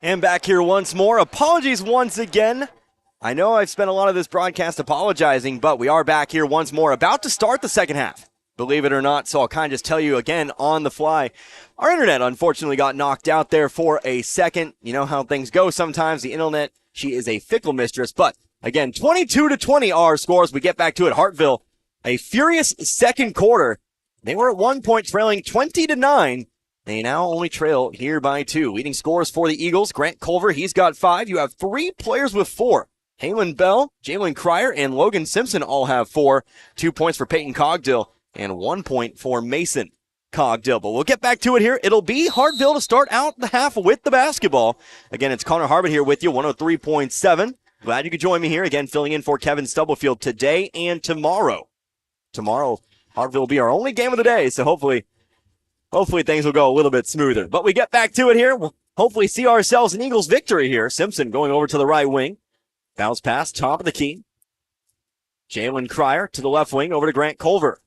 And back here once more. Apologies once again. I know I've spent a lot of this broadcast apologizing, but we are back here once more, about to start the second half. Believe it or not, so I'll kind of just tell you again on the fly. Our internet unfortunately got knocked out there for a second. You know how things go sometimes. The internet, she is a fickle mistress. But again, 22-20 our scores. We get back to it. Hartville, a furious second quarter. They were at 1 point trailing 20-9. They now only trail here by 2. Leading scorers for the Eagles, Grant Culver, he's got 5. You have 3 players with 4. Halen Bell, Jalen Cryer, and Logan Simpson all have 4. 2 points for Peyton Cogdill and 1 point for Mason Cogdill. But we'll get back to it here. It'll be Hartville to start out the half with the basketball. Again, it's Connor Harbin here with you, 103.7. Glad you could join me here. Again, filling in for Kevin Stubblefield today and tomorrow. Tomorrow, Hartville will be our only game of the day, so hopefully things will go a little bit smoother. But we get back to it here. We'll hopefully see ourselves an Eagles victory here. Simpson going over to the right wing. Bounce pass, top of the key. Jalen Cryer to the left wing, over to Grant Culver.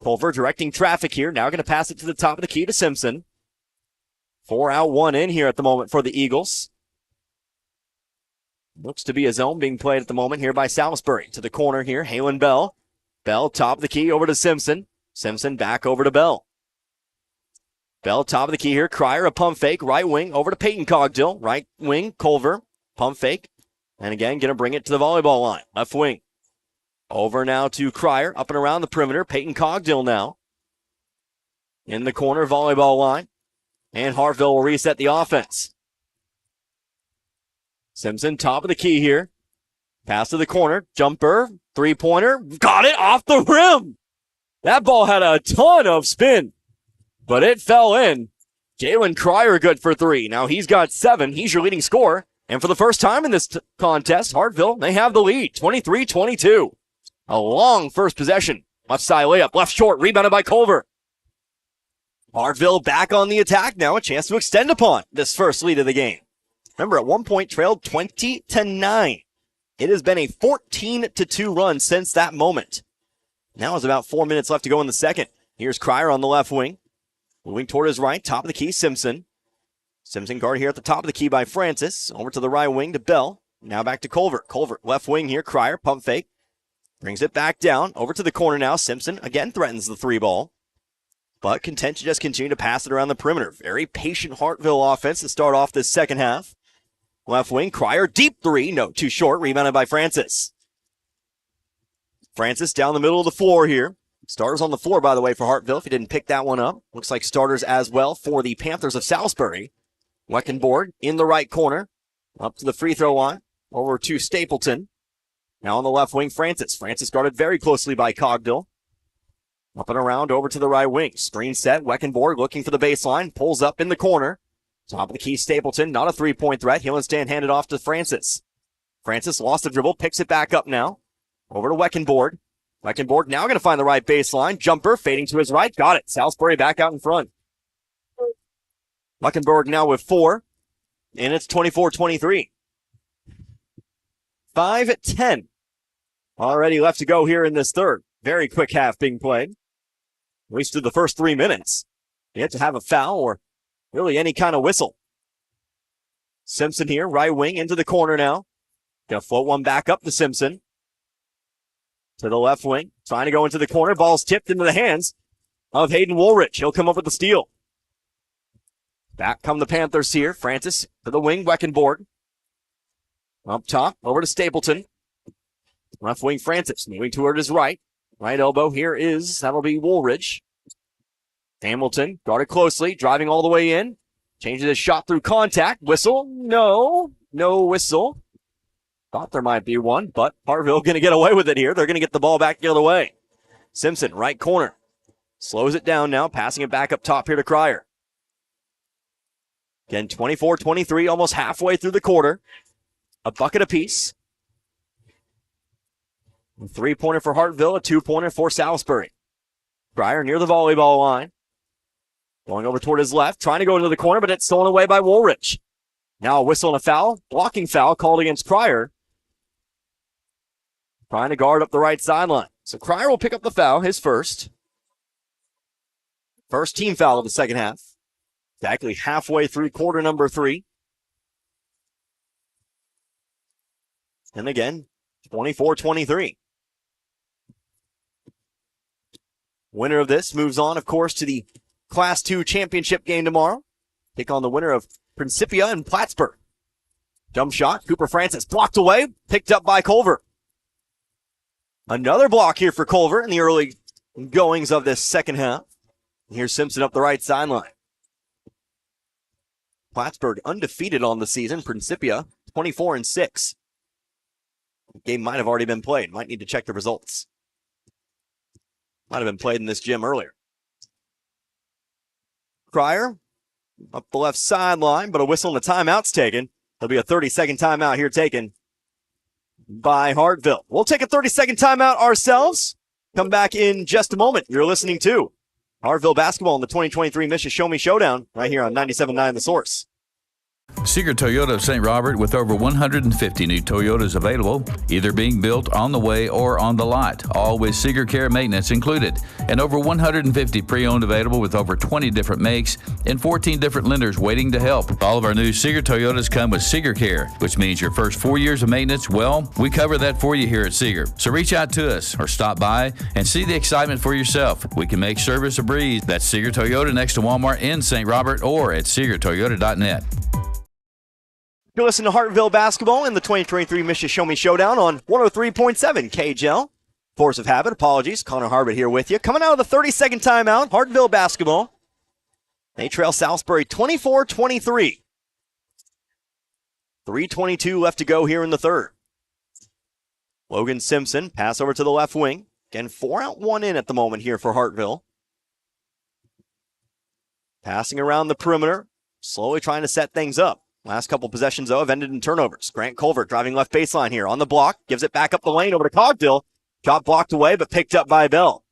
Culver directing traffic here. Now going to pass it to the top of the key to Simpson. 4 out, 1 in here at the moment for the Eagles. Looks to be a zone being played at the moment here by Salisbury. To the corner here, Halen Bell. Bell, top of the key, over to Simpson. Simpson back over to Bell. Bell, top of the key here. Cryer, a pump fake. Right wing, over to Peyton Cogdill. Right wing, Culver. Pump fake. And again, going to bring it to the volleyball line. Left wing. Over now to Cryer. Up and around the perimeter. Peyton Cogdill now. In the corner, volleyball line. And Hartville will reset the offense. Simpson, top of the key here. Pass to the corner. Jumper. Three-pointer. Got it off the rim. That ball had a ton of spin, but it fell in. Jalen Cryer good for 3. Now he's got 7. He's your leading scorer. And for the first time in this contest, Hartville, they have the lead, 23-22. A long first possession. Left side layup, left short, rebounded by Culver. Hartville back on the attack now, a chance to extend upon this first lead of the game. Remember, at 1 point trailed 20-9. It has been a 14-2 run since that moment. Now is about 4 minutes left to go in the second. Here's Cryer on the left wing. Moving toward his right, top of the key, Simpson. Simpson guarded here at the top of the key by Francis. Over to the right wing to Bell. Now back to Culver. Culver, left wing here, Cryer, pump fake. Brings it back down. Over to the corner now. Simpson again threatens the 3 ball. But content to just continue to pass it around the perimeter. Very patient Hartville offense to start off this second half. Left wing, Cryer, deep 3. No, too short. Rebounded by Francis. Francis down the middle of the floor here. Starters on the floor, by the way, for Hartville, if you didn't pick that one up. Looks like starters as well for the Panthers of Salisbury. Weckenborg in the right corner. Up to the free throw line. Over to Stapleton. Now on the left wing, Francis. Francis guarded very closely by Cogdill. Up and around over to the right wing. Screen set. Weckenborg looking for the baseline. Pulls up in the corner. Top of the key, Stapleton. Not a 3-point threat. Hillenstand handed off to Francis. Francis lost the dribble. Picks it back up now. Over to Weckenborg. Weckenborg now going to find the right baseline. Jumper fading to his right. Got it. Salisbury back out in front. Weckenborg now with 4. And it's 24-23. 5-10. Already left to go here in this third. Very quick half being played. At least through the first 3 minutes. You have to have a foul or really any kind of whistle. Simpson here, right wing into the corner now. Gonna float one back up to Simpson. To the left wing. Trying to go into the corner. Ball's tipped into the hands of Hayden Woolrich. He'll come up with the steal. Back come the Panthers here. Francis to the wing. Weckenborg. Up top. Over to Stapleton. Left wing Francis. Moving toward his right. Right elbow here is, that'll be Woolridge. Hamilton guarded closely. Driving all the way in. Changes his shot through contact. Whistle. No whistle. Thought there might be one, but Hartville going to get away with it here. They're going to get the ball back the other way. Simpson, right corner. Slows it down now, passing it back up top here to Cryer. Again, 24-23, almost halfway through the quarter. A bucket apiece. A 3-pointer for Hartville, a 2-pointer for Salisbury. Cryer near the volleyball line. Going over toward his left, trying to go into the corner, but it's stolen away by Woolrich. Now a whistle and a foul. Blocking foul called against Cryer. Trying to guard up the right sideline. So Cryer will pick up the foul, his first. First team foul of the second half. Exactly halfway through quarter number 3. And again, 24-23. Winner of this moves on, of course, to the Class 2 championship game tomorrow. Take on the winner of Principia and Plattsburgh. Dumb shot. Cooper Francis blocked away. Picked up by Culver. Another block here for Culver in the early goings of this second half. Here's Simpson up the right sideline. Plattsburgh undefeated on the season. Principia 24-6. The game might have already been played. Might need to check the results. Might have been played in this gym earlier. Cryer up the left sideline, but a whistle and a timeout's taken. There'll be a 30-second timeout here taken by Hartville. We'll take a 30-second timeout ourselves. Come back in just a moment. You're listening to Hartville basketball in the 2023 Mission Show Me Showdown right here on 97.9 The Source. Seeger Toyota of St. Robert with over 150 new Toyotas available, either being built on the way or on the lot, all with Seeger Care maintenance included. And over 150 pre-owned available with over 20 different makes and 14 different lenders waiting to help. All of our new Seeger Toyotas come with Seeger Care, which means your first 4 years of maintenance, well, we cover that for you here at Seeger. So reach out to us or stop by and see the excitement for yourself. We can make service a breeze. That's Seeger Toyota next to Walmart in St. Robert or at SeegerToyota.net. You're listening to Hartville basketball in the 2023 Mission Show Me Showdown on 103.7 KGL. Force of habit, apologies. Connor Harbert here with you. Coming out of the 30-second timeout, Hartville basketball. They trail Salisbury 24-23. 3:22 left to go here in the third. Logan Simpson, pass over to the left wing. Again, 4 out, 1 in at the moment here for Hartville. Passing around the perimeter, slowly trying to set things up. Last couple possessions, though, have ended in turnovers. Grant Culver driving left baseline here on the block. Gives it back up the lane over to Cogdill. Shot blocked away, but picked up by Bell.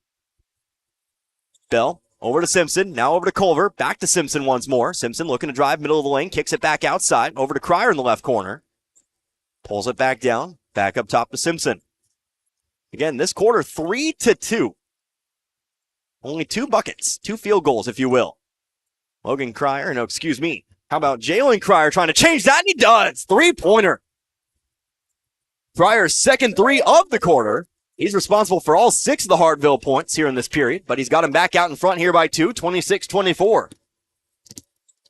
Bell over to Simpson. Now over to Culver. Back to Simpson once more. Simpson looking to drive middle of the lane. Kicks it back outside. Over to Cryer in the left corner. Pulls it back down. Back up top to Simpson. Again, this quarter, 3-2. Only 2 buckets. 2 field goals, if you will. Logan Cryer, no, excuse me. How about Jalen Cryer trying to change that? And he does. 3-pointer. Cryer's second 3 of the quarter. He's responsible for all 6 of the Hartville points here in this period, but he's got him back out in front here by 2, 26-24.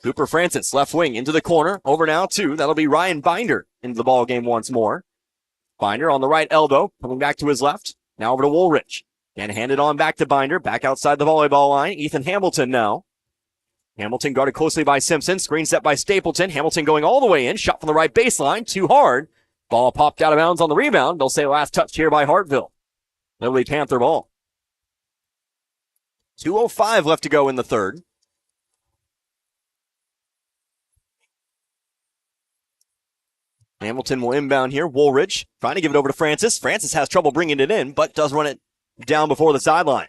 Cooper Francis, left wing into the corner. Over now to, that'll be Ryan Binder into the ball game once more. Binder on the right elbow, coming back to his left. Now over to Woolridge. And handed on back to Binder, back outside the volleyball line. Ethan Hamilton now. Hamilton guarded closely by Simpson. Screen set by Stapleton. Hamilton going all the way in. Shot from the right baseline. Too hard. Ball popped out of bounds on the rebound. They'll say last touch here by Hartville. Lily Panther ball. 2:05 left to go in the third. Hamilton will inbound here. Woolridge trying to give it over to Francis. Francis has trouble bringing it in, but does run it down before the sideline.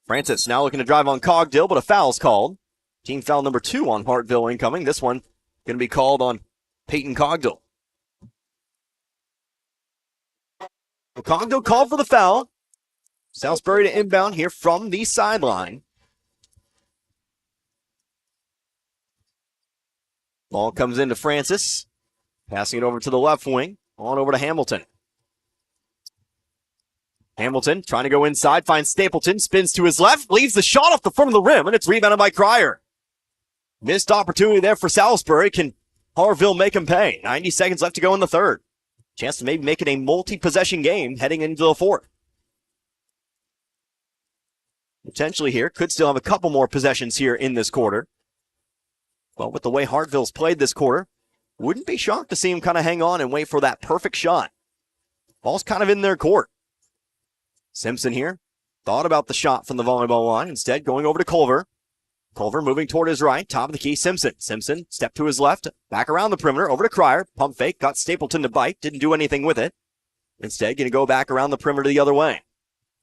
Francis now looking to drive on Cogdill, but a foul's called. Team foul number 2 on Hartville incoming. This one going to be called on Peyton Cogdill. Cogdill called for the foul. Salisbury to inbound here from the sideline. Ball comes into Francis. Passing it over to the left wing. On over to Hamilton. Hamilton trying to go inside, finds Stapleton, spins to his left, leaves the shot off the front of the rim, and it's rebounded by Cryer. Missed opportunity there for Salisbury. Can Hartville make him pay? 90 seconds left to go in the third. Chance to maybe make it a multi-possession game heading into the fourth. Potentially here, could still have a couple more possessions here in this quarter. Well, with the way Hartville's played this quarter, wouldn't be shocked to see him kind of hang on and wait for that perfect shot. Ball's kind of in their court. Simpson here, thought about the shot from the volleyball line. Instead, going over to Culver. Culver moving toward his right, top of the key, Simpson. Simpson, step to his left, back around the perimeter, over to Cryer. Pump fake, got Stapleton to bite, didn't do anything with it. Instead, going to go back around the perimeter the other way.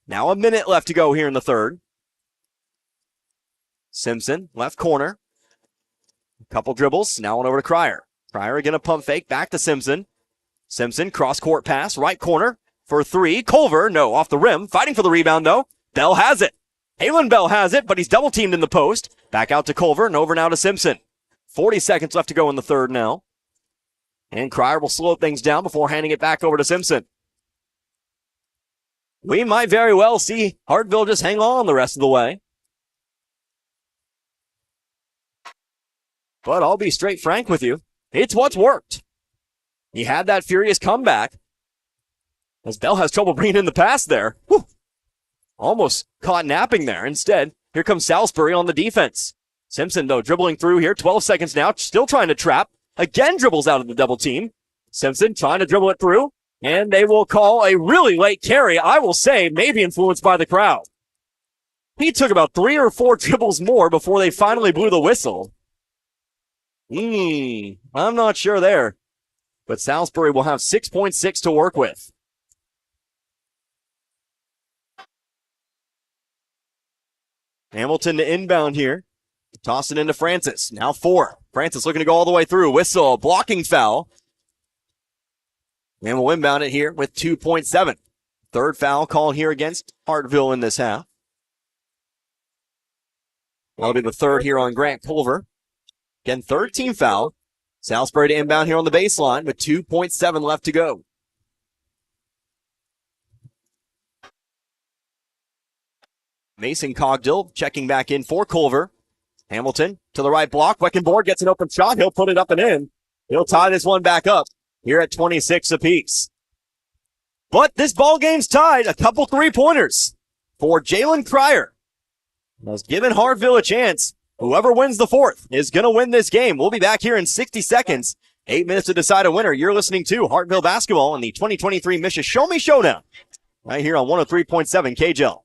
Now a minute left to go here in the third. Simpson, left corner. Couple dribbles, now on over to Cryer. Cryer again a pump fake, back to Simpson. Simpson, cross-court pass, right corner for 3. Culver, no, off the rim. Fighting for the rebound, though. Bell has it. Halen Bell has it, but he's double-teamed in the post. Back out to Culver and over now to Simpson. 40 seconds left to go in the third now. And Cryer will slow things down before handing it back over to Simpson. We might very well see Hartville just hang on the rest of the way. But I'll be straight frank with you. It's what's worked. He had that furious comeback. As Bell has trouble bringing in the pass there. Whew. Almost caught napping there. Instead, here comes Salisbury on the defense. Simpson, though, dribbling through here. 12 seconds now. Still trying to trap. Again dribbles out of the double team. Simpson trying to dribble it through. And they will call a really late carry. I will say maybe influenced by the crowd. He took about 3 or 4 dribbles more before they finally blew the whistle. I'm not sure there. But Salisbury will have 6.6 to work with. Hamilton to inbound here. Toss it into Francis. Now 4. Francis looking to go all the way through. Whistle, blocking foul. And we'll inbound it here with 2.7. Third foul called here against Hartville in this half. That'll be the third here on Grant Culver. Again, third team foul. Salisbury to inbound here on the baseline with 2.7 left to go. Mason Cogdill checking back in for Culver. Hamilton to the right block. Weckenborg gets an open shot. He'll put it up and in. He'll tie this one back up here at 26 apiece. But this ball game's tied. A couple three-pointers for Jalen Cryer. Has given Hartville a chance. Whoever wins the fourth is going to win this game. We'll be back here in 60 seconds. 8 minutes to decide a winner. You're listening to Hartville Basketball in the 2023 Misha Show Me Showdown. Right here on 103.7 KJL.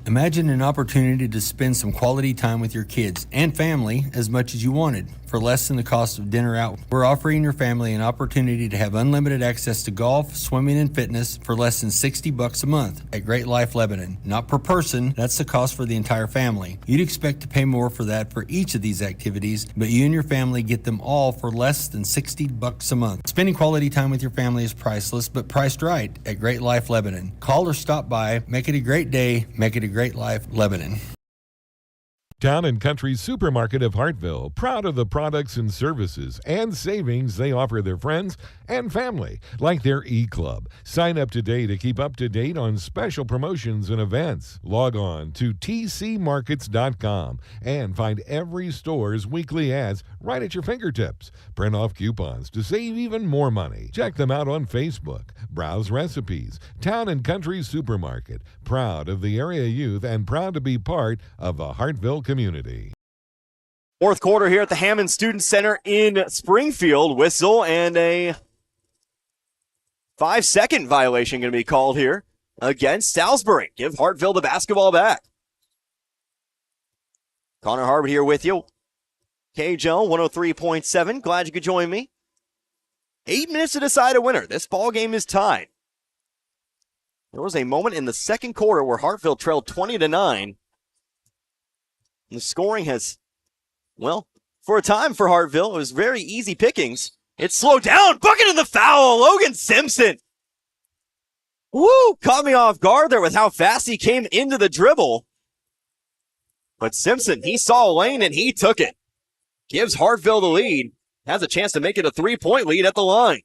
Imagine an opportunity to spend some quality time with your kids and family as much as you wanted for less than the cost of dinner out. We're offering your family an opportunity to have unlimited access to golf, swimming, and fitness for less than $60 a month at Great Life Lebanon. Not per person, that's the cost for the entire family. You'd expect to pay more for that for each of these activities, but you and your family get them all for less than $60 a month. Spending quality time with your family is priceless, but priced right at Great Life Lebanon. Call or stop by. Make it a great day. Make it a great life, Lebanon. Town and Country Supermarket of Hartville, proud of the products and services and savings they offer their friends and family, like their e-club. Sign up today to keep up to date on special promotions and events. Log on to tcmarkets.com and find every store's weekly ads right at your fingertips. Print off coupons to save even more money. Check them out on Facebook. Browse recipes. Town and Country Supermarket, proud of the area youth and proud to be part of the Hartville community. Fourth quarter here at the Hammond Student Center in Springfield. Whistle and a 5-second violation going to be called here against Salisbury. Give Hartville the basketball back. Connor Harbert here with you. KJL 103.7. Glad you could join me. 8 minutes to decide a winner. This ball game is tied. There was a moment in the second quarter where Hartville trailed 20-9. The scoring has, well, for a time for Hartville, it was very easy pickings. It slowed down. Bucket in the foul. Logan Simpson. Woo! Caught me off guard there with how fast he came into the dribble. But Simpson, he saw a lane and he took it. Gives Hartville the lead. Has a chance to make it a 3-point lead at the line.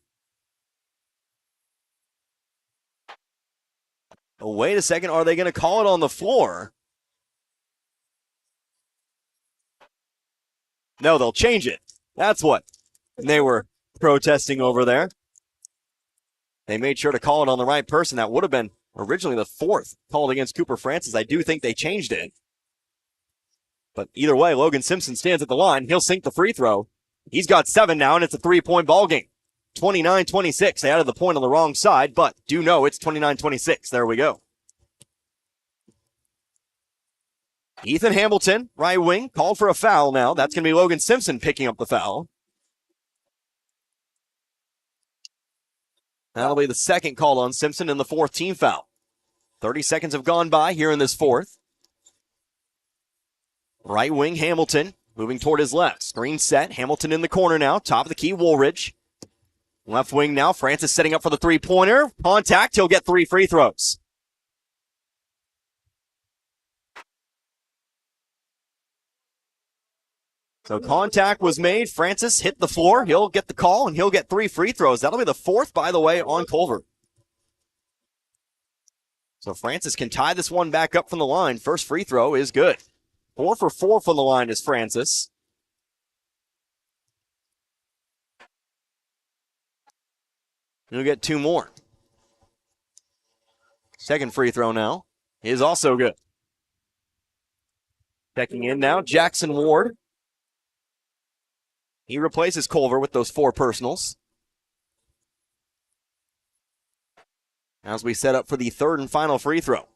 Oh, wait a second. Are they going to call it on the floor? No, they'll change it. That's what they were protesting over there. They made sure to call it on the right person. That would have been originally the fourth called against Cooper Francis. I do think they changed it. But either way, Logan Simpson stands at the line. He'll sink the free throw. He's got 7 now, and it's a 3-point ball game. 29-26. They added the point on the wrong side, but do know it's 29-26. There we go. Ethan Hamilton, right wing, called for a foul now. That's going to be Logan Simpson picking up the foul. That'll be the second call on Simpson and the fourth team foul. 30 seconds have gone by here in this fourth. Right wing, Hamilton, moving toward his left. Screen set, Hamilton in the corner now. Top of the key, Woolridge. Left wing now, Francis setting up for the three-pointer. Contact, he'll get 3 free throws. So contact was made. Francis hit the floor. He'll get the call, and he'll get 3 free throws. That'll be the 4th, by the way, on Culver. So Francis can tie this one back up from the line. First free throw is good. 4 for 4 from the line is Francis. He'll get 2 more. Second free throw now is also good. Checking in now, Jackson Ward. He replaces Culver with those 4 personals. As we set up for the 3rd and final free throw.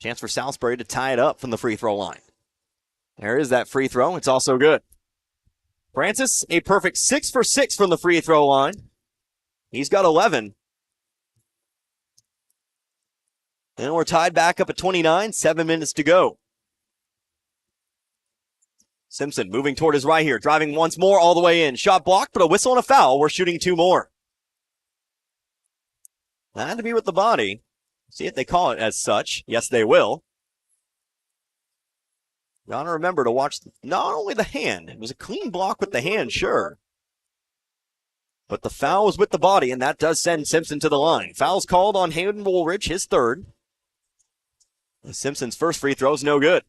Chance for Salisbury to tie it up from the free throw line. There is that free throw. It's also good. Francis, a perfect 6 for 6 from the free throw line. He's got 11. And we're tied back up at 29, 7 minutes to go. Simpson moving toward his right here, driving once more all the way in. Shot blocked, but a whistle and a foul. We're shooting 2 more. That had to be with the body. See if they call it as such. Yes, they will. Gotta remember to watch not only the hand. It was a clean block with the hand, sure. But the foul was with the body, and that does send Simpson to the line. Foul's called on Hayden Woolridge, his 3rd. Simpson's first free throw is no good.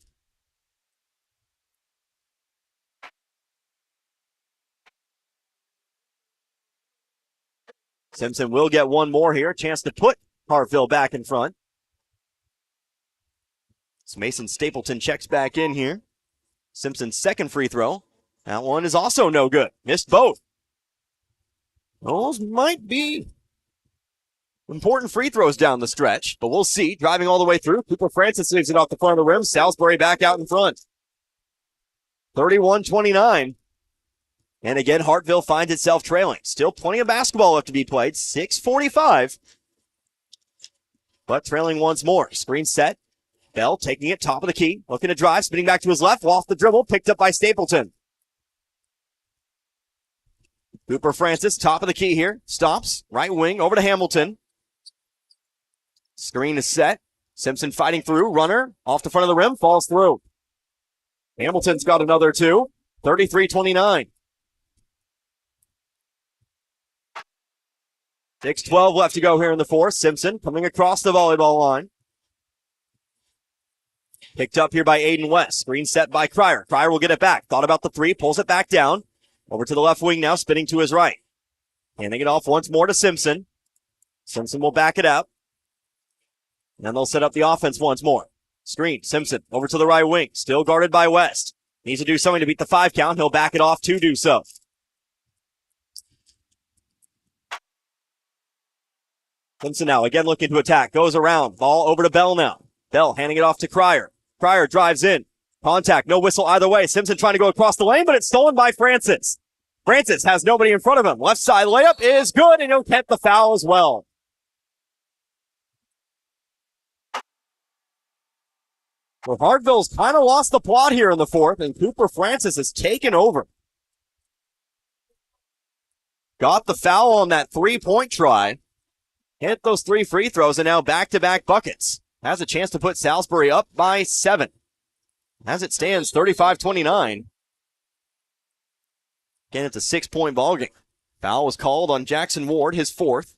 Simpson will get 1 more here. Chance to put Hartville back in front. So Mason Stapleton checks back in here. Simpson's second free throw. That one is also no good. Missed both. Those might be important free throws down the stretch, but we'll see. Driving all the way through. Cooper Francis leaves it off the front of the rim. Salisbury back out in front. 31-29. And again, Hartville finds itself trailing. Still plenty of basketball left to be played. 6:45. But trailing once more. Screen set. Bell taking it top of the key. Looking to drive. Spinning back to his left. Off the dribble. Picked up by Stapleton. Cooper Francis, top of the key here. Stops. Right wing over to Hamilton. Screen is set. Simpson fighting through. Runner off the front of the rim. Falls through. Hamilton's got another 2. 33-29. 6:12 left to go here in the 4th. Simpson coming across the volleyball line. Picked up here by Aiden West. Screen set by Cryer. Cryer will get it back. Thought about the 3. Pulls it back down. Over to the left wing now. Spinning to his right. Handing it off once more to Simpson. Simpson will back it out. And then they'll set up the offense once more. Screen. Simpson over to the right wing. Still guarded by West. Needs to do something to beat the 5 count. He'll back it off to do so. Simpson now again looking to attack. Goes around. Ball over to Bell now. Bell handing it off to Cryer. Cryer drives in. Contact. No whistle either way. Simpson trying to go across the lane, but it's stolen by Francis. Francis has nobody in front of him. Left side layup is good, and he'll get the foul as well. Well, Hartville's kind of lost the plot here in the 4th, and Cooper Francis has taken over. Got the foul on that 3-point try. Hit those 3 free throws, and now back-to-back buckets. Has a chance to put Salisbury up by 7. As it stands, 35-29. Again, it's a 6-point ballgame. Foul was called on Jackson Ward, his 4th.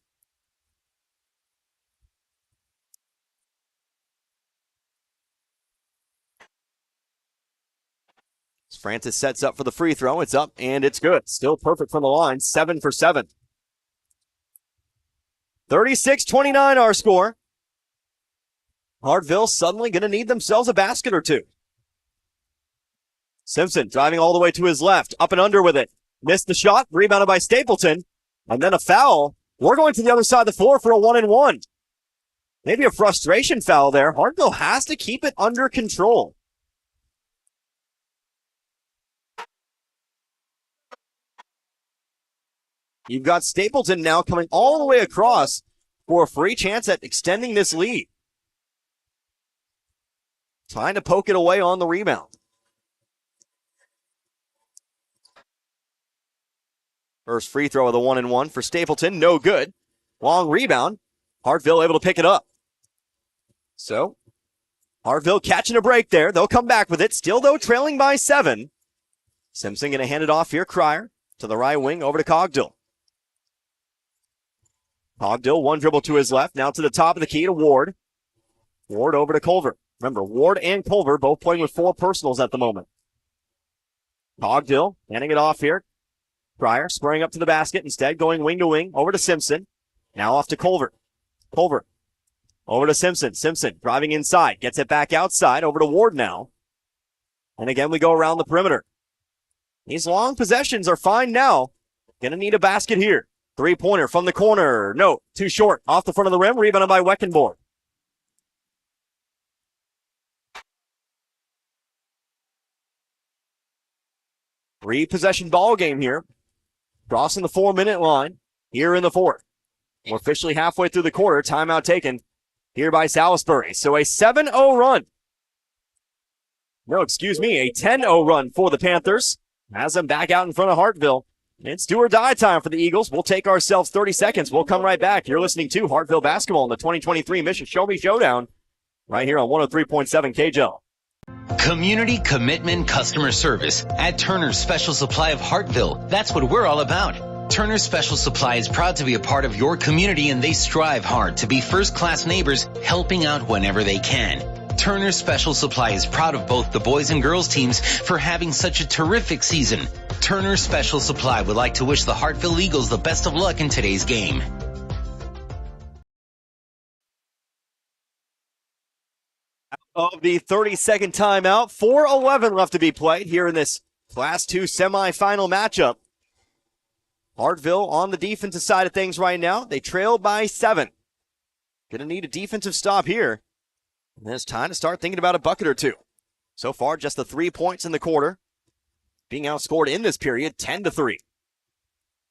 As Francis sets up for the free throw. It's up, and it's good. Still perfect from the line. 7 for 7. 36-29 our score. Hartville suddenly going to need themselves a basket or 2. Simpson driving all the way to his left. Up and under with it. Missed the shot. Rebounded by Stapleton. And then a foul. We're going to the other side of the floor for a 1-and-1. Maybe a frustration foul there. Hartville has to keep it under control. You've got Stapleton now coming all the way across for a free chance at extending this lead. Trying to poke it away on the rebound. First free throw of the 1-and-1 for Stapleton. No good. Long rebound. Hartville able to pick it up. So, Hartville catching a break there. They'll come back with it. Still, though, trailing by 7. Simpson going to hand it off here. Cryer to the right wing over to Cogdill. Cogdill, one dribble to his left. Now to the top of the key to Ward. Ward over to Culver. Remember, Ward and Culver both playing with 4 personals at the moment. Cogdill handing it off here. Cryer spurring up to the basket. Instead going wing to wing over to Simpson. Now off to Culver. Culver over to Simpson. Simpson driving inside. Gets it back outside over to Ward now. And again, we go around the perimeter. These long possessions are fine now. Gonna need a basket here. 3-pointer from the corner. No, too short. Off the front of the rim. Rebounded by Weckenborg. Three-possession ball game here. Crossing the 4-minute line here in the fourth. We're officially halfway through the quarter. Timeout taken here by Salisbury. So a 7-0 run. No, excuse me, a 10-0 run for the Panthers. Has them back out in front of Hartville. It's do or die time for the Eagles. We'll take ourselves 30 seconds. We'll come right back. You're listening to Hartville Basketball in the 2023 Mission Show Me Showdown right here on 103.7 KJL. Community commitment customer service at Turner's Special Supply of Hartville. That's what we're all about. Turner's Special Supply is proud to be a part of your community, and they strive hard to be first-class neighbors, helping out whenever they can. Turner's Special Supply is proud of both the boys and girls teams for having such a terrific season. Turner's Special Supply would like to wish the Hartville Eagles the best of luck in today's game. Of the 30-second timeout, 4:11 left to be played here in this Class 2 semifinal matchup. Hartville on the defensive side of things right now. They trail by 7. Going to need a defensive stop here. And it's time to start thinking about a bucket or two. So far, just the 3 points in the quarter. Being outscored in this period, 10-3.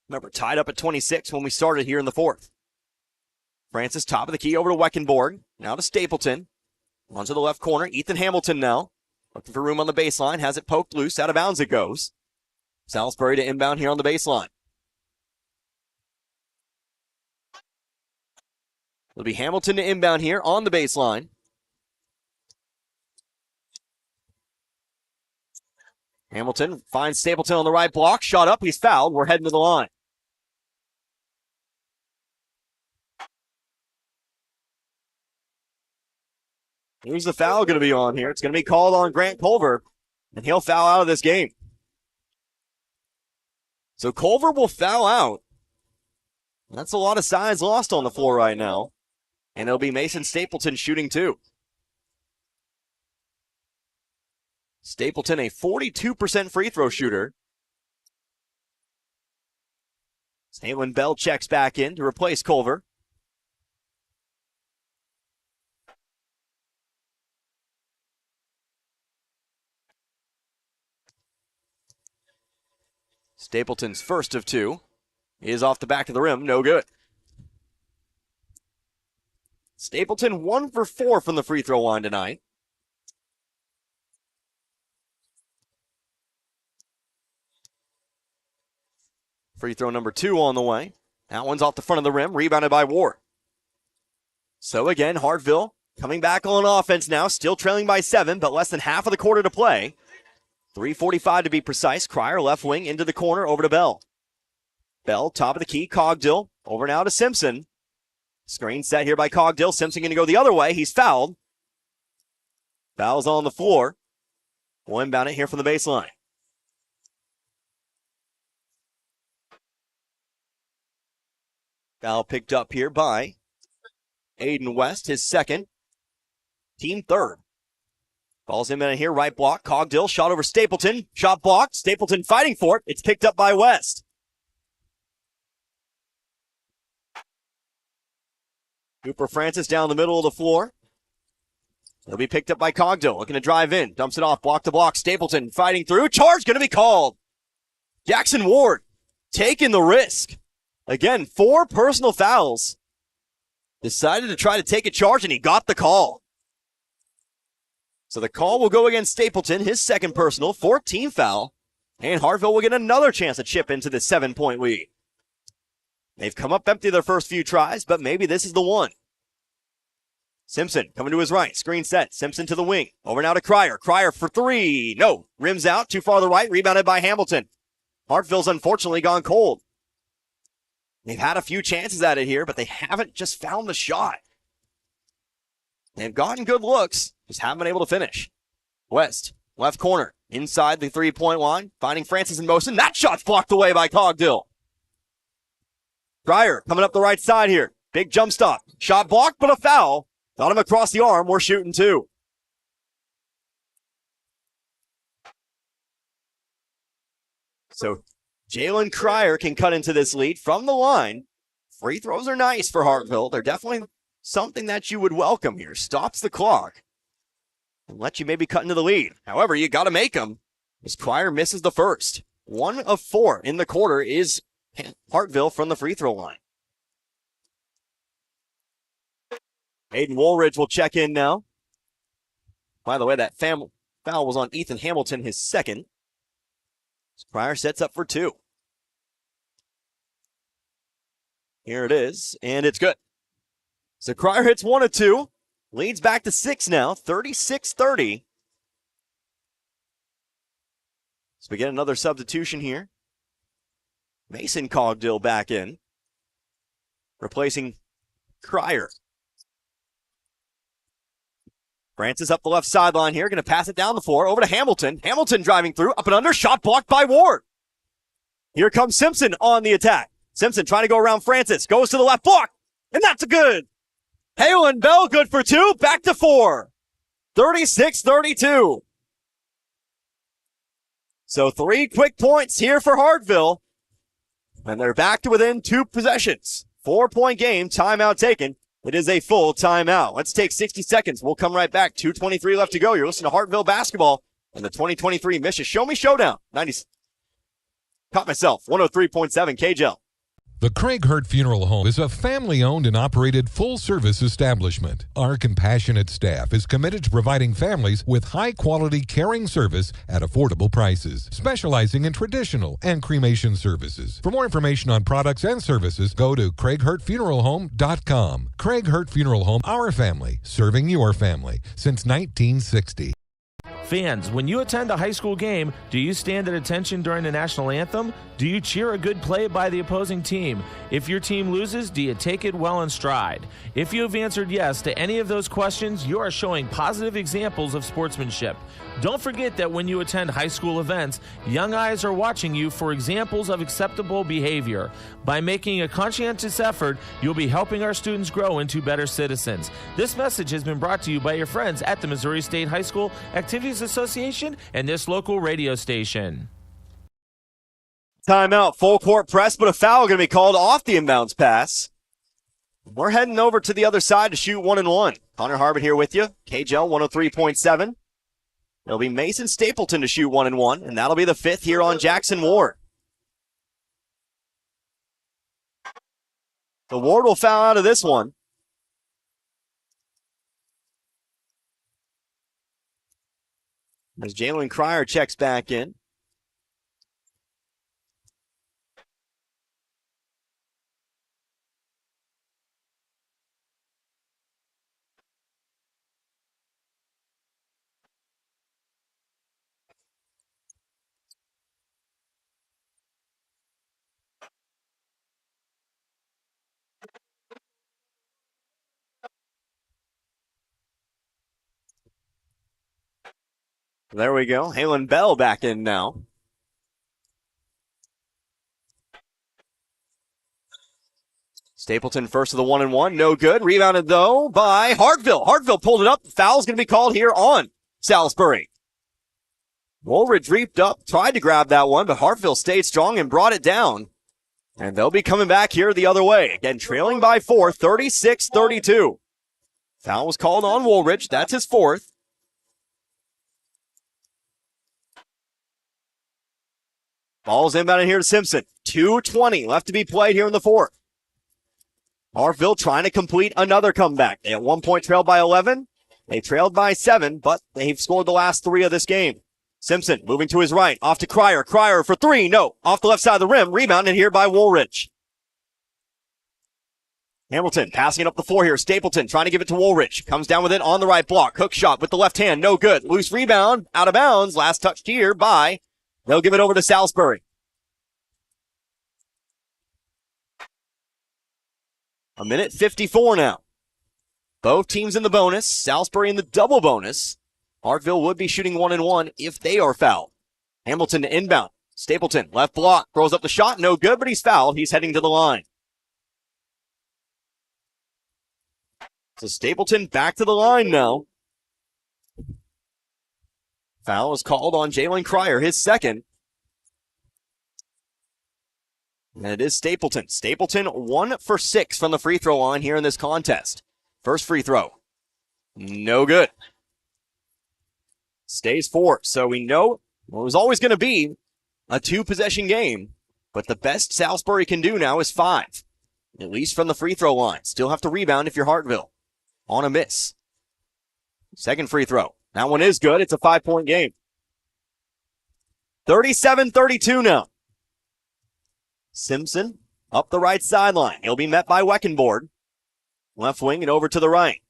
Remember, tied up at 26 when we started here in the fourth. Francis, top of the key over to Weckenborg. Now to Stapleton. Onto the left corner. Ethan Hamilton now. Looking for room on the baseline. Has it poked loose. Out of bounds it goes. Salisbury to inbound here on the baseline. It'll be Hamilton to inbound here on the baseline. Hamilton finds Stapleton on the right block. Shot up. He's fouled. We're heading to the line. Who's the foul going to be on here? It's going to be called on Grant Culver, and he'll foul out of this game. So Culver will foul out. That's a lot of size lost on the floor right now. And it'll be Mason Stapleton shooting too. Stapleton, a 42% free throw shooter. Stalen Bell checks back in to replace Culver. Stapleton's first of 2 is off the back of the rim. No good. Stapleton 1 for 4 from the free throw line tonight. Free throw number 2 on the way. That one's off the front of the rim, rebounded by Ward. So again, Hartville coming back on offense now, still trailing by 7, but less than half of the quarter to play. 3:45 to be precise. Cryer left wing into the corner over to Bell. Bell, top of the key, Cogdill. Over now to Simpson. Screen set here by Cogdill. Simpson going to go the other way. He's fouled. Foul's on the floor. We'll inbound it here from the baseline. Foul picked up here by Aiden West, his second. Team third. Ball's in here, right block. Cogdill, shot over Stapleton. Shot blocked. Stapleton fighting for it. It's picked up by West. Cooper Francis down the middle of the floor. It'll be picked up by Cogdill. Looking to drive in. Dumps it off, block to block. Stapleton fighting through. Charge going to be called. Jackson Ward taking the risk. Again, 4 personal fouls. Decided to try to take a charge, and he got the call. So the call will go against Stapleton, his second personal, 14th foul. And Hartville will get another chance to chip into the 7-point lead. They've come up empty their first few tries, but maybe this is the one. Simpson coming to his right. Screen set. Simpson to the wing. Over now to Cryer. Cryer for three. No. Rims out. Too far to the right. Rebounded by Hamilton. Hartville's unfortunately gone cold. They've had a few chances at it here, but they haven't just found the shot. They've gotten good looks, just haven't been able to finish. West, left corner, inside the three-point line, finding Francis in motion. That shot's blocked away by Cogdill. Cryer coming up the right side here. Big jump stop. Shot blocked, but a foul. Got him across the arm. We're shooting two. So Jalen Cryer can cut into this lead from the line. Free throws are nice for Hartville. They're definitely something that you would welcome here. Stops the clock and let you maybe cut into the lead. However, you got to make them as Cryer misses the first. 1 of 4 in the quarter is Hartville from the free throw line. Aiden Woolridge will check in now. By the way, that foul was on Ethan Hamilton, his second. Cryer sets up for 2. Here it is, and it's good. So Cryer hits 1 of 2. Leads back to 6 now, 36-30. So we get another substitution here. Mason Cogdill back in, replacing Cryer. Francis up the left sideline here, going to pass it down the floor, over to Hamilton. Hamilton driving through, up and under, shot blocked by Ward. Here comes Simpson on the attack. Simpson trying to go around Francis, goes to the left block, and that's a good. Halen Bell good for 2, back to 4. 36-32. So 3 quick points here for Hartville, and they're back to within 2 possessions. 4-point game, timeout taken. It is a full timeout. Let's take 60 seconds. We'll come right back. 2:23 left to go. You're listening to Hartville basketball and the 2023 Mission Show Me Showdown. 90. Caught myself. 103.7 KJL. The Craig Hurt Funeral Home is a family-owned and operated full-service establishment. Our compassionate staff is committed to providing families with high-quality caring service at affordable prices, specializing in traditional and cremation services. For more information on products and services, go to CraigHurtFuneralHome.com. Craig Hurt Funeral Home, our family, serving your family since 1960. Fans, when you attend a high school game, do you stand at attention during the national anthem? Do you cheer a good play by the opposing team? If your team loses, do you take it well in stride? If you have answered yes to any of those questions, you are showing positive examples of sportsmanship. Don't forget that when you attend high school events, young eyes are watching you for examples of acceptable behavior. By making a conscientious effort, you'll be helping our students grow into better citizens. This message has been brought to you by your friends at the Missouri State High School Activities Association and this local radio station. Timeout, full court press, but a foul going to be called off the inbounds pass. We're heading over to the other side to shoot 1 and 1. Connor Harbin here with you. KJL 103.7. It'll be Mason Stapleton to shoot 1 and 1, and that'll be the 5th here on Jackson Ward. The Ward will foul out of this one. As Jalen Cryer checks back in. There we go. Halen Bell back in now. Stapleton first of the 1 and 1. No good. Rebounded, though, by Hartville. Hartville pulled it up. Foul's going to be called here on Salisbury. Woolridge reaped up, tried to grab that one, but Hartville stayed strong and brought it down. And they'll be coming back here the other way. Again, trailing by 4, 36-32. Foul was called on Woolridge. That's his 4th. Ball's inbounded here to Simpson. 2:20 left to be played here in the 4th. Hartville trying to complete another comeback. They at 1 point trailed by 11. They trailed by 7, but they've scored the last 3 of this game. Simpson moving to his right. Off to Cryer. Cryer for 3. No. Off the left side of the rim. Rebounded here by Woolridge. Hamilton passing it up the floor here. Stapleton trying to give it to Woolridge. Comes down with it on the right block. Hook shot with the left hand. No good. Loose rebound. Out of bounds. Last touched here by. They'll give it over to Salisbury. A minute 54 now. Both teams in the bonus. Salisbury in the double bonus. Hartville would be shooting 1-1 if they are fouled. Hamilton to inbound. Stapleton, left block. Throws up the shot. No good, but he's fouled. He's heading to the line. So Stapleton back to the line now. Foul is called on Jalen Cryer, his second. And it is Stapleton. Stapleton 1 for 6 from the free throw line here in this contest. First free throw. No good. Stays 4. So we know it was always going to be a 2-possession game. But the best Salisbury can do now is 5. At least from the free throw line. Still have to rebound if you're Hartville. On a miss. Second free throw. That one is good. It's a 5-point game. 37-32 now. Simpson up the right sideline. He'll be met by Weckenborg. Left wing and over to the right.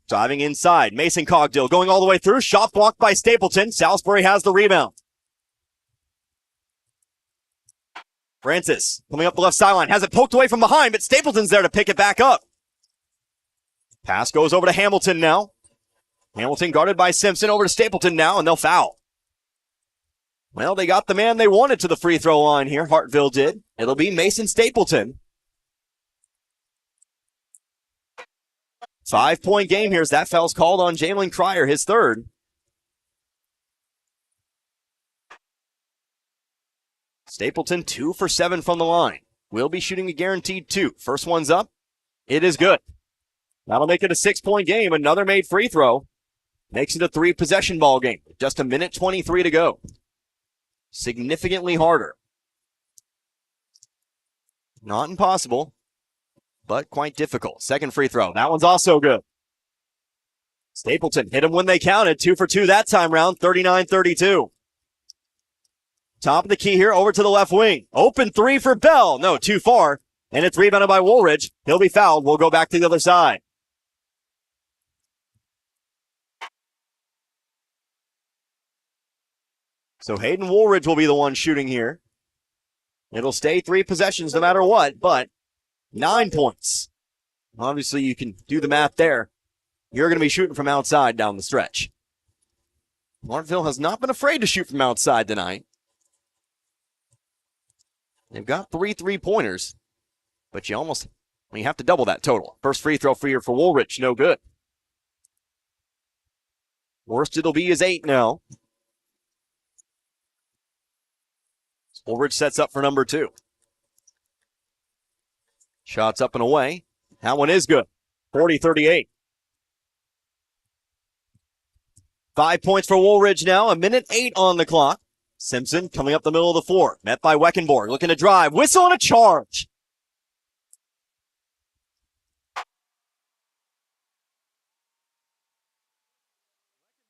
Driving inside. Mason Cogdill going all the way through. Shot blocked by Stapleton. Salisbury has the rebound. Francis coming up the left sideline. Has it poked away from behind, but Stapleton's there to pick it back up. Pass goes over to Hamilton now. Hamilton guarded by Simpson over to Stapleton now, and they'll foul. Well, they got the man they wanted to the free throw line here. Hartville did. It'll be Mason Stapleton. 5-point game here as that foul's called on Jalen Cryer, his third. Stapleton 2 for 7 from the line. Will be shooting a guaranteed 2. First one's up. It is good. That'll make it a 6-point game. Another made free throw. Makes it a 3-possession ball game. Just a minute 23 to go. Significantly harder. Not impossible, but quite difficult. Second free throw. That one's also good. Stapleton hit him when they counted. 2 for 2 that time round. 39-32. Top of the key here over to the left wing. Open 3 for Bell. No, too far. And it's rebounded by Woolridge. He'll be fouled. We'll go back to the other side. So Hayden Woolridge will be the one shooting here. It'll stay 3 possessions no matter what, but 9 points. Obviously, you can do the math there. You're going to be shooting from outside down the stretch. Hartville has not been afraid to shoot from outside tonight. They've got 3 3-pointers, but you have to double that total. First free throw for Woolridge, no good. Worst it'll be is 8 now. Woolridge sets up for number 2. Shots up and away. That one is good. 40-38. 5 points for Woolridge now. A minute 8 on the clock. Simpson coming up the middle of the floor. Met by Weckenborg. Looking to drive. Whistle and a charge.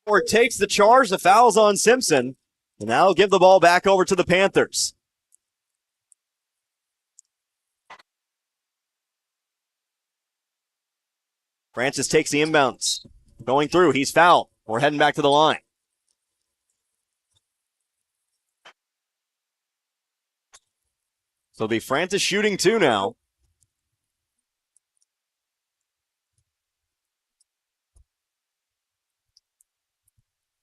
Weckenborg takes the charge. The foul's on Simpson. And now give the ball back over to the Panthers. Francis takes the inbounds. Going through. He's fouled. We're heading back to the line. So it'll be Francis shooting 2 now.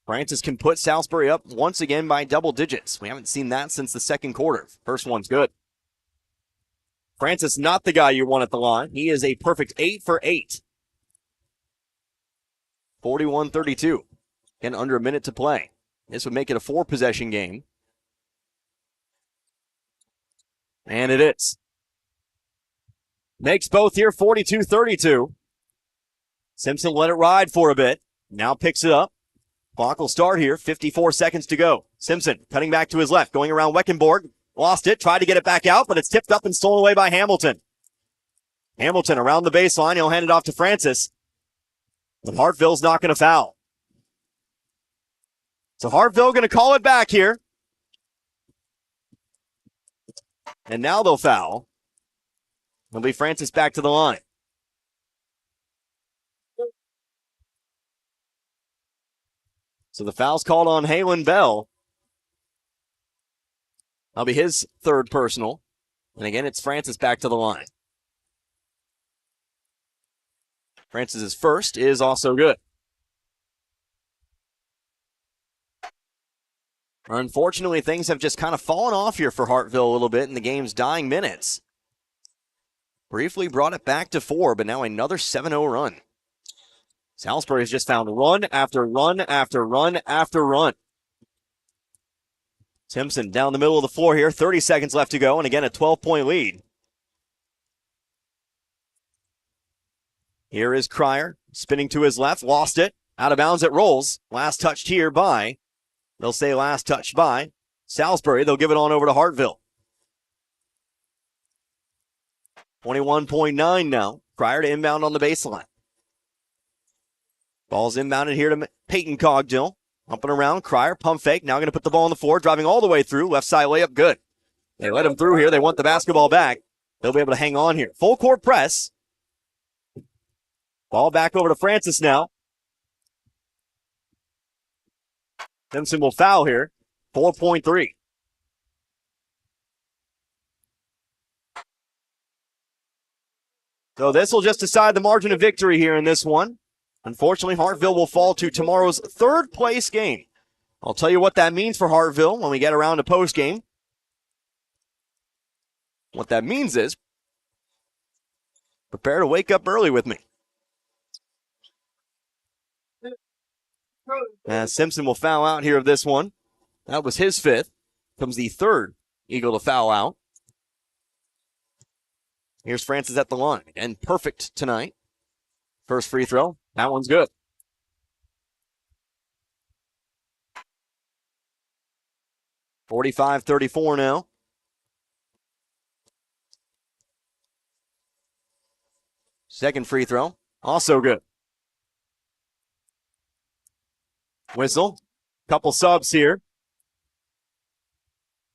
Francis can put Salisbury up once again by double digits. We haven't seen that since the second quarter. First one's good. Francis not the guy you want at the line. He is a perfect 8 for 8. 41-32. Again, under a minute to play. This would make it a 4-possession game. And it is. Makes both here 42-32. Simpson let it ride for a bit. Now picks it up. Clock will start here. 54 seconds to go. Simpson cutting back to his left, going around Weckenborg. Lost it, tried to get it back out, but it's tipped up and stolen away by Hamilton. Hamilton around the baseline. He'll hand it off to Francis. But Hartville's not going to foul. So Hartville going to call it back here. And now they'll foul. It'll be Francis back to the line. So the foul's called on Halen Bell. That'll be his third personal. And again, it's Francis back to the line. Francis's first is also good. Unfortunately, things have just kind of fallen off here for Hartville a little bit in the game's dying minutes. Briefly brought it back to 4, but now another 7-0 run. Salisbury has just found run after run after run after run. Simpson down the middle of the floor here, 30 seconds left to go, and again a 12-point lead. Here is Cryer, spinning to his left, lost it, out of bounds it rolls. Last touched here by, they'll say last touched by Salisbury. They'll give it on over to Hartville. 21.9 now. Cryer to inbound on the baseline. Ball's inbounded here to Peyton Cogdill. Humping around, Cryer, pump fake. Now going to put the ball on the floor, driving all the way through. Left side layup, good. They let him through here. They want the basketball back. They'll be able to hang on here. Full court press. Ball back over to Francis now. Simpson will foul here. 4.3. So this will just decide the margin of victory here in this one. Unfortunately, Hartville will fall to tomorrow's third place game. I'll tell you what that means for Hartville when we get around to postgame. What that means is, prepare to wake up early with me. As Simpson will foul out here of this one. That was his fifth. Comes the third Eagle to foul out. Here's Francis at the line. And perfect tonight. First free throw. That one's good. (45-34) now. Second free throw. Also good. Whistle. Couple subs here.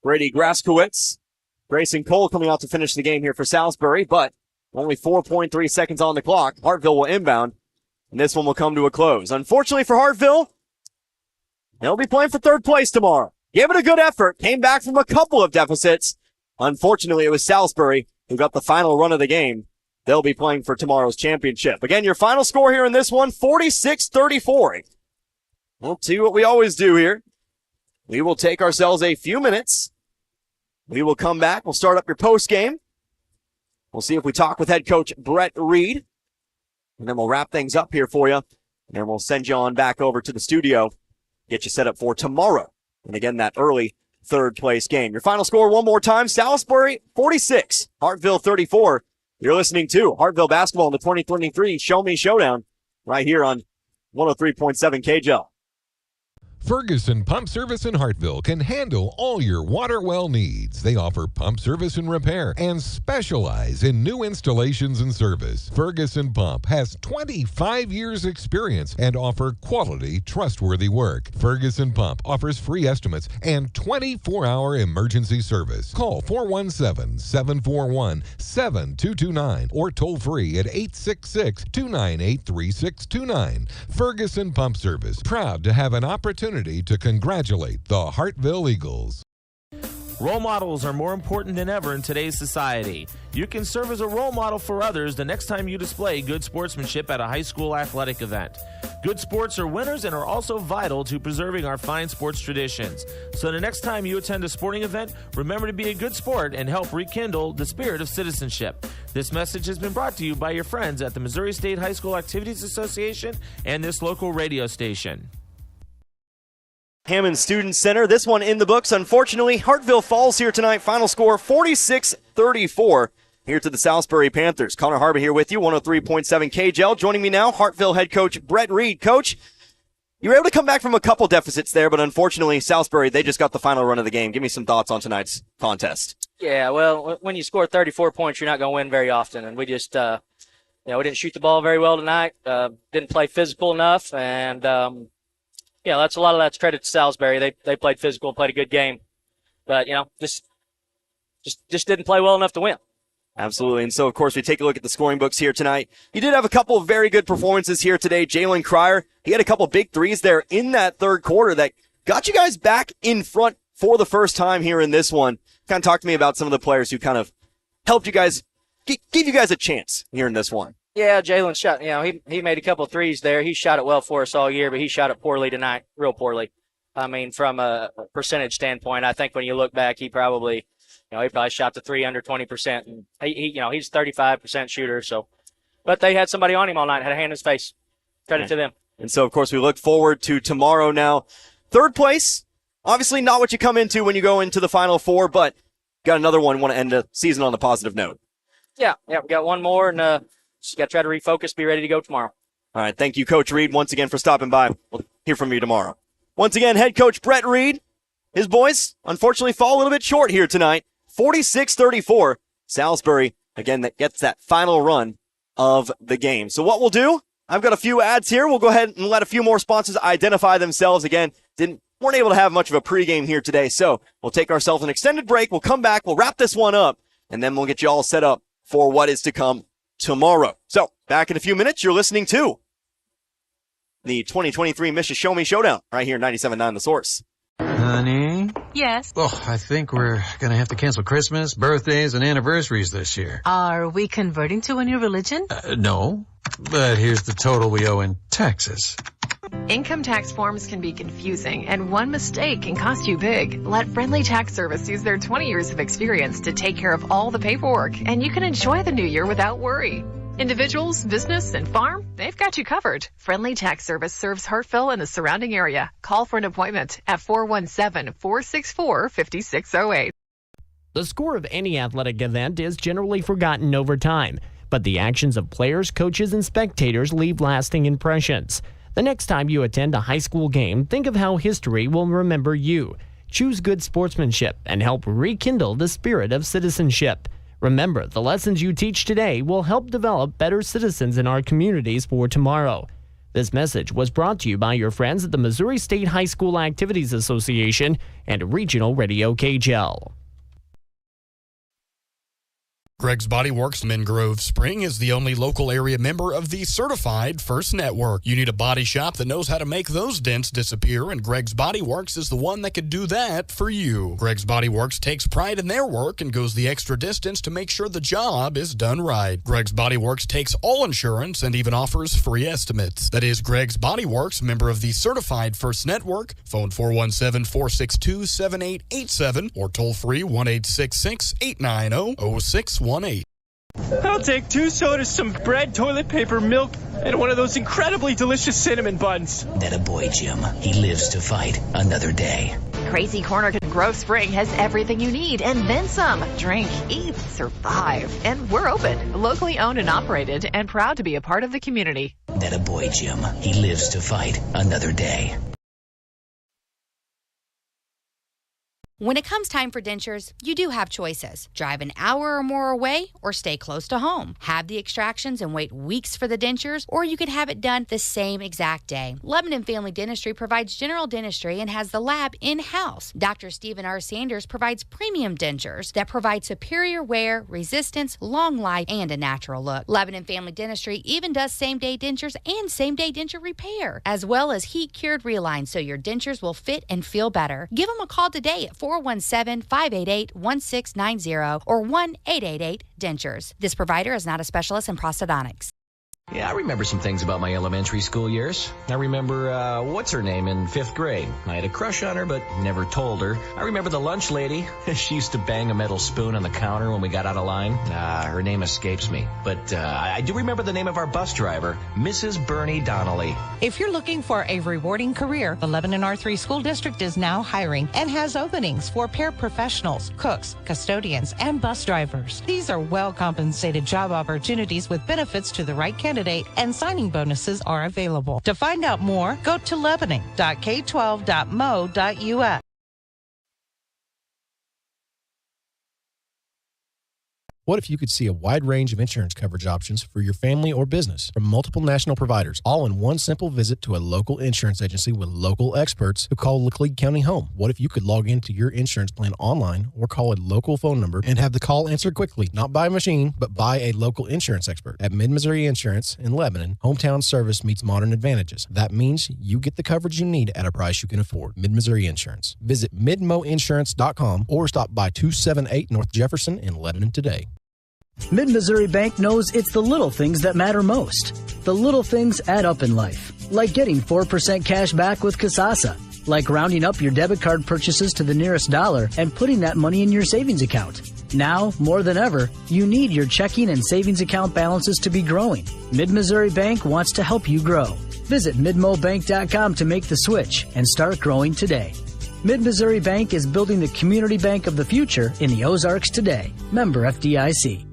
Brady Graskowitz. Grayson Cole coming out to finish the game here for Salisbury, but only 4.3 seconds on the clock. Hartville will inbound, and this one will come to a close. Unfortunately for Hartville, they'll be playing for third place tomorrow. Gave it a good effort, came back from a couple of deficits. Unfortunately, it was Salisbury who got the final run of the game. They'll be playing for tomorrow's championship. Again, your final score here in this one, 46-34. We'll see what we always do here. We will take ourselves a few minutes. We will come back. We'll start up your post game. We'll see if we talk with head coach Brett Reed. And then we'll wrap things up here for you. And we'll send you on back over to the studio. Get you set up for tomorrow. And again, that early third place game. Your final score one more time. Salisbury 46, Hartville 34. You're listening to Hartville basketball in the 2023 Show Me Showdown right here on 103.7 KJL. Ferguson Pump Service in Hartville can handle all your water well needs. They offer pump service and repair and specialize in new installations and service. Ferguson Pump has 25 years experience and offer quality, trustworthy work. Ferguson Pump offers free estimates and 24-hour emergency service. Call 417-741-7229 or toll free at 866-298-3629. Ferguson Pump Service, proud to have an opportunity to congratulate the Hartville Eagles. Role models are more important than ever in today's society. You can serve as a role model for others the next time you display good sportsmanship at a high school athletic event. Good sports are winners and are also vital to preserving our fine sports traditions. So the next time you attend a sporting event, remember to be a good sport and help rekindle the spirit of citizenship. This message has been brought to you by your friends at the Missouri State High School Activities Association and this local radio station. Hammond Student Center. This one in the books. Unfortunately, Hartville falls here tonight. Final score 46-34 here to the Salisbury Panthers. Connor Harbin here with you, 103.7 KJL. Joining me now, Hartville head coach Brett Reed. Coach, you were able to come back from a couple deficits there, but unfortunately, Salisbury, they just got the final run of the game. Give me some thoughts on tonight's contest. Yeah, well, when you score 34 points, you're not going to win very often, and we just, we didn't shoot the ball very well tonight. Didn't play physical enough, and that's a lot of that's credit to Salisbury. They played physical, played a good game, but just didn't play well enough to win. Absolutely. And so, of course, we take a look at the scoring books here tonight. You did have a couple of very good performances here today. Jalen Cryer, he had a couple big threes there in that third quarter that got you guys back in front for the first time here in this one. Kind of talk to me about some of the players who kind of helped you guys, gave you guys a chance here in this one. Yeah, Jalen shot, he made a couple of threes there. He shot it well for us all year, but he shot it poorly tonight, real poorly. I mean, from a percentage standpoint, I think when you look back, he probably shot the three under 20%. And he's 35% shooter. So, but they had somebody on him all night, had a hand in his face. Credit to them. And so, of course, we look forward to tomorrow now. Third place, obviously not what you come into when you go into the Final Four, but got another one. Want to end the season on a positive note. Yeah, we got one more, and just got to try to refocus, be ready to go tomorrow. All right, thank you, Coach Reed, once again for stopping by. We'll hear from you tomorrow. Once again, head coach Brett Reed. His boys, unfortunately, fall a little bit short here tonight. 46-34. Salisbury, again, that gets that final run of the game. So what we'll do, I've got a few ads here. We'll go ahead and let a few more sponsors identify themselves. Again, weren't able to have much of a pregame here today, so we'll take ourselves an extended break. We'll come back. We'll wrap this one up, and then we'll get you all set up for what is to come tomorrow. So back in a few minutes, you're listening to the 2023 Mission Show Me Showdown right here, 97.9 The Source. Honey? Yes? Oh, I think we're going to have to cancel Christmas, birthdays, and anniversaries this year. Are we converting to a new religion? No, but here's the total we owe in taxes. Income tax forms can be confusing, and one mistake can cost you big. Let Friendly Tax Service use their 20 years of experience to take care of all the paperwork, and you can enjoy the new year without worry. Individuals, business, and farm, they've got you covered. Friendly Tax Service serves Hartville and the surrounding area. Call for an appointment at 417-464-5608. The score of any athletic event is generally forgotten over time, but the actions of players, coaches, and spectators leave lasting impressions. The next time you attend a high school game, think of how history will remember you. Choose good sportsmanship and help rekindle the spirit of citizenship. Remember, the lessons you teach today will help develop better citizens in our communities for tomorrow. This message was brought to you by your friends at the Missouri State High School Activities Association and Regional Radio KGL. Greg's Body Works in Grove Spring is the only local area member of the Certified First Network. You need a body shop that knows how to make those dents disappear, and Greg's Body Works is the one that could do that for you. Greg's Body Works takes pride in their work and goes the extra distance to make sure the job is done right. Greg's Body Works takes all insurance and even offers free estimates. That is Greg's Body Works, member of the Certified First Network. Phone 417-462-7887 or toll free 1-866-890-0618. I'll take 2 sodas, some bread, toilet paper, milk, and one of those incredibly delicious cinnamon buns. That a boy, Jim. He lives to fight another day. Crazy Corner in Grove Spring has everything you need and then some. Drink, eat, survive. And we're open, locally owned and operated, and proud to be a part of the community. That a boy, Jim. He lives to fight another day. When it comes time for dentures, you do have choices. Drive an hour or more away or stay close to home. Have the extractions and wait weeks for the dentures, or you could have it done the same exact day. Lebanon Family Dentistry provides general dentistry and has the lab in-house. Dr. Stephen R. Sanders provides premium dentures that provide superior wear, resistance, long life, and a natural look. Lebanon Family Dentistry even does same-day dentures and same-day denture repair, as well as heat-cured relines so your dentures will fit and feel better. Give them a call today at 417-588-1690 or 1-888-DENTURES. This provider is not a specialist in prosthodontics. Yeah, I remember some things about my elementary school years. I remember, what's her name in 5th grade. I had a crush on her, but never told her. I remember the lunch lady. She used to bang a metal spoon on the counter when we got out of line. Her name escapes me. But I do remember the name of our bus driver, Mrs. Bernie Donnelly. If you're looking for a rewarding career, the Lebanon R3 School District is now hiring and has openings for paraprofessionals, cooks, custodians, and bus drivers. These are well-compensated job opportunities with benefits to the right candidate, and signing bonuses are available. To find out more, go to lebanon.k12.mo.us. What if you could see a wide range of insurance coverage options for your family or business from multiple national providers, all in one simple visit to a local insurance agency with local experts who call Laclede County home? What if you could log into your insurance plan online or call a local phone number and have the call answered quickly, not by a machine, but by a local insurance expert? At Mid-Missouri Insurance in Lebanon, hometown service meets modern advantages. That means you get the coverage you need at a price you can afford. Mid-Missouri Insurance. Visit midmoinsurance.com or stop by 278 North Jefferson in Lebanon today. Mid-Missouri Bank knows it's the little things that matter most. The little things add up in life, like getting 4% cash back with Kasasa, like rounding up your debit card purchases to the nearest dollar and putting that money in your savings account. Now, more than ever, you need your checking and savings account balances to be growing. Mid-Missouri Bank wants to help you grow. Visit midmobank.com to make the switch and start growing today. Mid-Missouri Bank is building the community bank of the future in the Ozarks today. Member FDIC.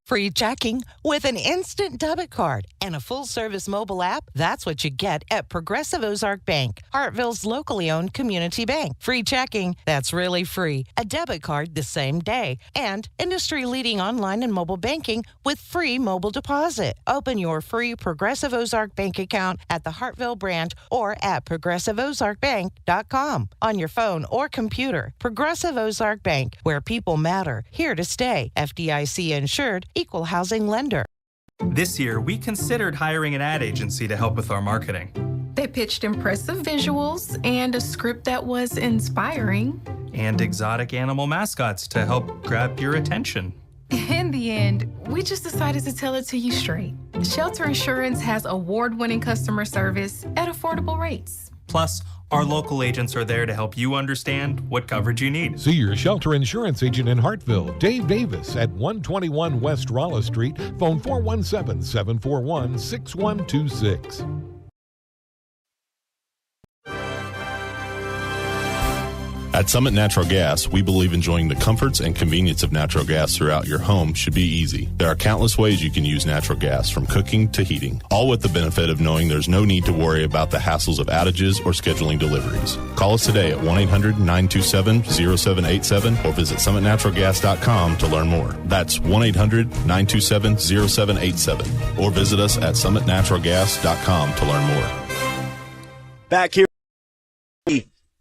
Free checking with an instant debit card and a full-service mobile app. That's what you get at Progressive Ozark Bank, Hartville's locally owned community bank. Free checking, that's really free. A debit card the same day. And industry-leading online and mobile banking with free mobile deposit. Open your free Progressive Ozark Bank account at the Hartville branch or at progressiveozarkbank.com on your phone or computer. Progressive Ozark Bank, where people matter. Here to stay. FDIC insured. Equal housing lender. This year, we considered hiring an ad agency to help with our marketing. They pitched impressive visuals and a script that was inspiring. And exotic animal mascots to help grab your attention. In the end, we just decided to tell it to you straight. Shelter Insurance has award-winning customer service at affordable rates. Plus, our local agents are there to help you understand what coverage you need. See your Shelter Insurance agent in Hartville, Dave Davis, at 121 West Rolla Street. Phone 417-741-6126. At Summit Natural Gas, we believe enjoying the comforts and convenience of natural gas throughout your home should be easy. There are countless ways you can use natural gas, from cooking to heating, all with the benefit of knowing there's no need to worry about the hassles of outages or scheduling deliveries. Call us today at 1-800-927-0787 or visit summitnaturalgas.com to learn more. That's 1-800-927-0787 or visit us at summitnaturalgas.com to learn more. Back here.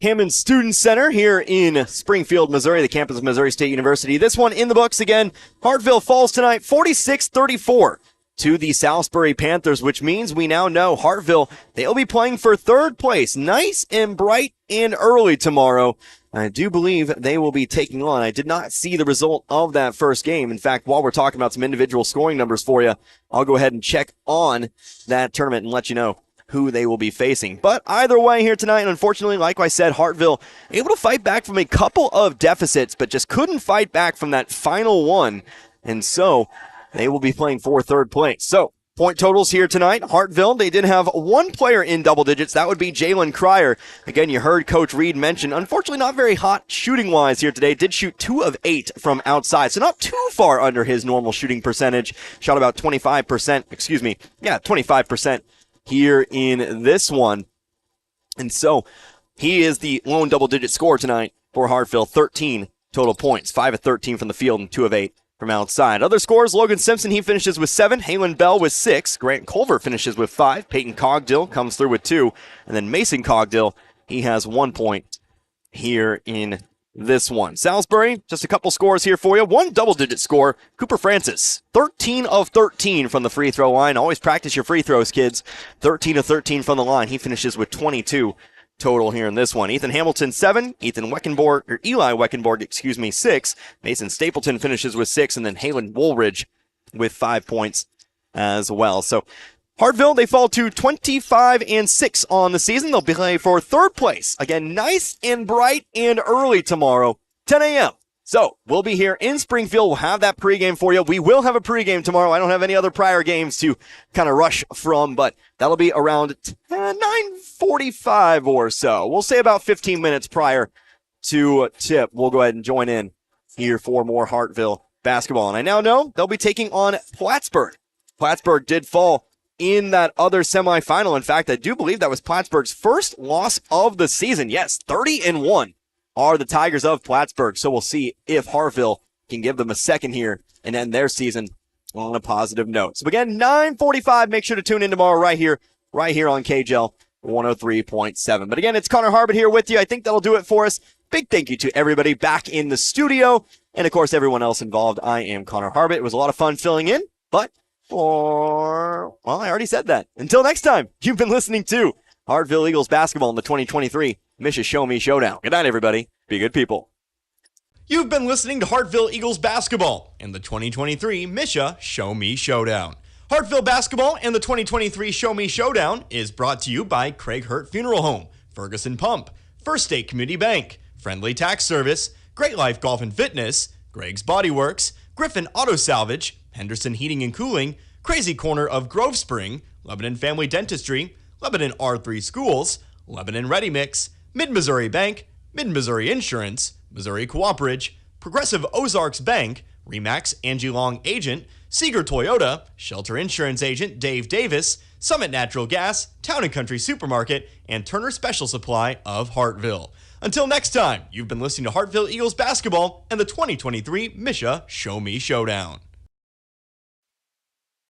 Hammond Student Center here in Springfield, Missouri, the campus of Missouri State University. This one in the books again. Hartville falls tonight 46-34 to the Salisbury Panthers, which means we now know Hartville, they'll be playing for third place. Nice and bright and early tomorrow. I do believe they will be taking on. I did not see the result of that first game. In fact, while we're talking about some individual scoring numbers for you, I'll go ahead and check on that tournament and let you know who they will be facing. But either way here tonight, unfortunately, like I said, Hartville able to fight back from a couple of deficits, but just couldn't fight back from that final one. And so they will be playing for third place. So point totals here tonight. Hartville, they did have one player in double digits. That would be Jalen Cryer. Again, you heard Coach Reed mention, unfortunately not very hot shooting-wise here today. Did shoot 2 of 8 from outside, so not too far under his normal shooting percentage. Shot about 25%, 25% here in this one. And so he is the lone double-digit scorer tonight for Hartville. 13 total points, 5 of 13 from the field and 2 of 8 from outside. Other scores, Logan Simpson, he finishes with 7. Halen Bell with 6. Grant Culver finishes with 5. Peyton Cogdill comes through with 2. And then Mason Cogdill, he has 1 point here in this one. Salisbury, just a couple scores here for you. One double-digit score, Cooper Francis. 13 of 13 from the free throw line. Always practice your free throws, kids. 13 of 13 from the line. He finishes with 22 total here in this one. Ethan Hamilton, 7. Eli Weckenborg, 6. Mason Stapleton finishes with 6. And then Halen Woolridge with 5 points as well. So Hartville, they fall to 25-6 on the season. They'll play for third place. Again, nice and bright and early tomorrow, 10 a.m. So we'll be here in Springfield. We'll have that pregame for you. We will have a pregame tomorrow. I don't have any other prior games to kind of rush from, but that'll be around 9:45 or so. We'll say about 15 minutes prior to tip. We'll go ahead and join in here for more Hartville basketball. And I now know they'll be taking on Plattsburgh. Plattsburgh did fall in that other semifinal. In fact, I do believe that was Plattsburgh's first loss of the season. Yes, 30-1 are the Tigers of Plattsburgh. So we'll see if Hartville can give them a second here and end their season on a positive note. So again, 9:45. Make sure to tune in tomorrow right here on KGL 103.7. But again, it's Connor Harbert here with you. I think that'll do it for us. Big thank you to everybody back in the studio. And of course, everyone else involved. I am Connor Harbert. It was a lot of fun filling in, but I already said that. Until next time, you've been listening to Hartville Eagles basketball in the 2023 Misha Show Me Showdown. Good night, everybody. Be good people. You've been listening to Hartville Eagles basketball in the 2023 Misha Show Me Showdown. Hartville basketball and the 2023 Show Me Showdown is brought to you by Craig Hurt Funeral Home, Ferguson Pump, First State Community Bank, Friendly Tax Service, Great Life Golf and Fitness, Greg's Body Works, Griffin Auto Salvage, Henderson Heating and Cooling, Crazy Corner of Grove Spring, Lebanon Family Dentistry, Lebanon R3 Schools, Lebanon Ready Mix, Mid-Missouri Bank, Mid-Missouri Insurance, Missouri Cooperage, Progressive Ozarks Bank, RE/MAX Angie Long Agent, Seeger Toyota, Shelter Insurance Agent Dave Davis, Summit Natural Gas, Town & Country Supermarket, and Turner Special Supply of Hartville. Until next time, you've been listening to Hartville Eagles basketball and the 2023 Misha Show Me Showdown.